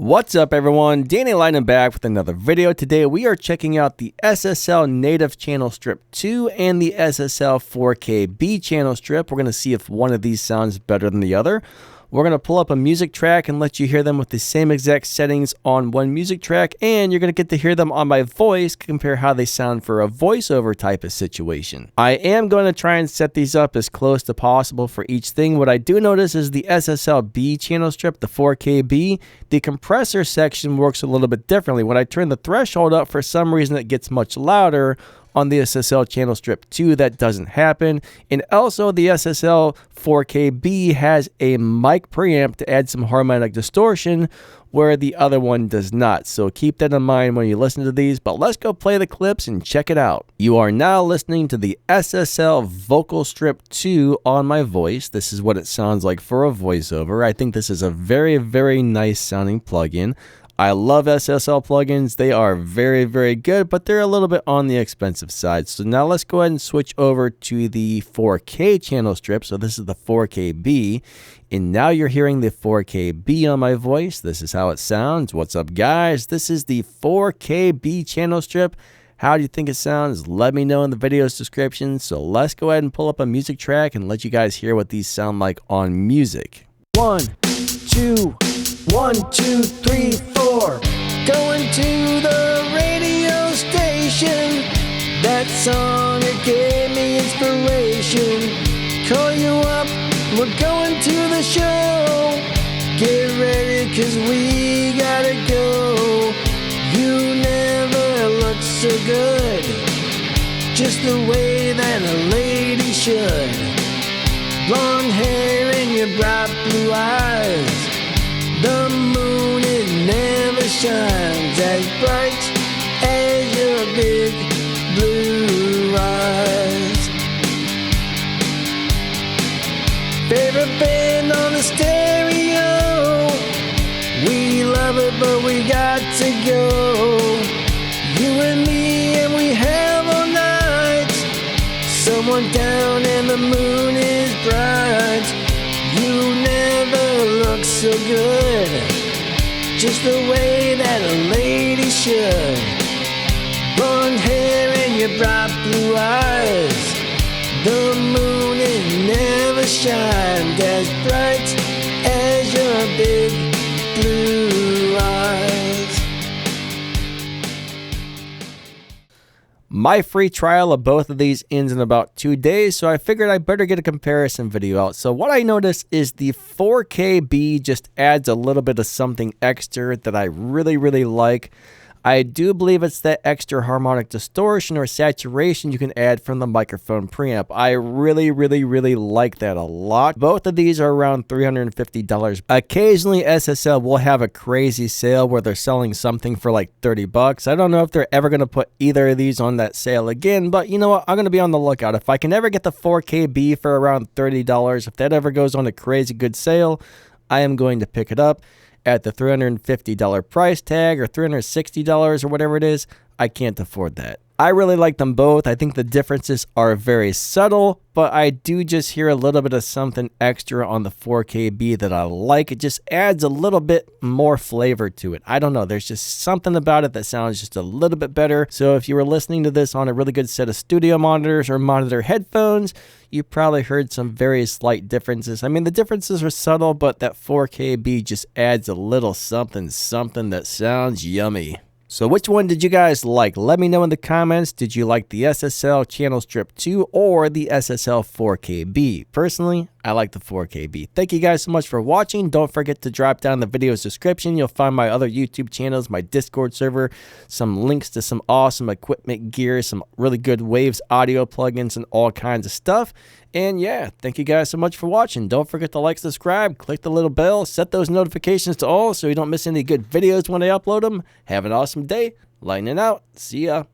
What's up everyone, Danny Lightning back with another video. Today we are checking out the SSL native channel strip 2 and the SSL 4KB channel strip. We're going to see if one of these sounds better than the other. We're going to pull up a music track and let you hear them with the same exact settings on one music track, and you're going to get to hear them on my voice, compare how they sound for a voiceover type of situation. I am going to try and set these up as close to possible for each thing. What I do notice is the SSL-B channel strip, the 4KB, the compressor section works a little bit differently. When I turn the threshold up, for some reason it gets much louder. On the SSL channel strip 2, that doesn't happen. And also the SSL 4KB has a mic preamp to add some harmonic distortion where the other one does not. So keep that in mind when you listen to these, but let's go play the clips and check it out. You are now listening to the SSL Vocal Strip 2 on my voice. This is what it sounds like for a voiceover. I think this is a very, very nice sounding plugin. I love SSL plugins. They are very, very good, but they're a little bit on the expensive side. So now let's go ahead and switch over to the 4K channel strip. So this is the 4KB, and now you're hearing the 4KB on my voice. This is how it sounds. What's up, guys? This is the 4KB channel strip. How do you think it sounds? Let me know in the video's description. So let's go ahead and pull up a music track and let you guys hear what these sound like on music. 1, 2, 1, 2, 3, 4. Going to the radio station. That song, it gave me inspiration. Call you up, we're going to the show. Get ready, cause we gotta go. You never looked so good, just the way that a lady should. Blonde hair and your bright blue eyes. The moon, it never shines as bright as your big blue eyes. Favorite band on the stereo. We love it, but we got to go. You and me, and we have all night. Someone down and the moon is bright. You never look so good, just the way that a lady should. Blonde hair and your bright blue eyes. The moon, it never shined as bright as your big blue eyes. My free trial of both of these ends in about 2 days, so I figured I better get a comparison video out. So what I noticed is the 4KB just adds a little bit of something extra that I really like. I do believe it's that extra harmonic distortion or saturation you can add from the microphone preamp. I really like that a lot. Both of these are around $350. Occasionally SSL will have a crazy sale where they're selling something for like 30 bucks. I don't know if they're ever going to put either of these on that sale again, but you know what? I'm going to be on the lookout. If I can ever get the 4KB for around $30, if that ever goes on a crazy good sale, I am going to pick it up. At the $350 price tag or $360 or whatever it is, I can't afford that. I really like them both. I think the differences are very subtle, but I do just hear a little bit of something extra on the 4KB that I like. It just adds a little bit more flavor to it. I don't know. There's just something about it that sounds just a little bit better. So if you were listening to this on a really good set of studio monitors or monitor headphones, you probably heard some very slight differences. I mean, the differences are subtle, but that 4KB just adds a little something that sounds yummy. So which one did you guys like? Let me know in the comments. Did you like the SSL channel strip 2 or the SSL 4KB? Personally, I like the 4KB. Thank you guys so much for watching. Don't forget to drop down the video's description. You'll find my other YouTube channels, my Discord server, some links to some awesome equipment gear, some really good Waves audio plugins, and all kinds of stuff. And yeah, thank you guys so much for watching. Don't forget to like, subscribe, click the little bell, set those notifications to all so you don't miss any good videos when I upload them. Have an awesome day. Lightning out. See ya.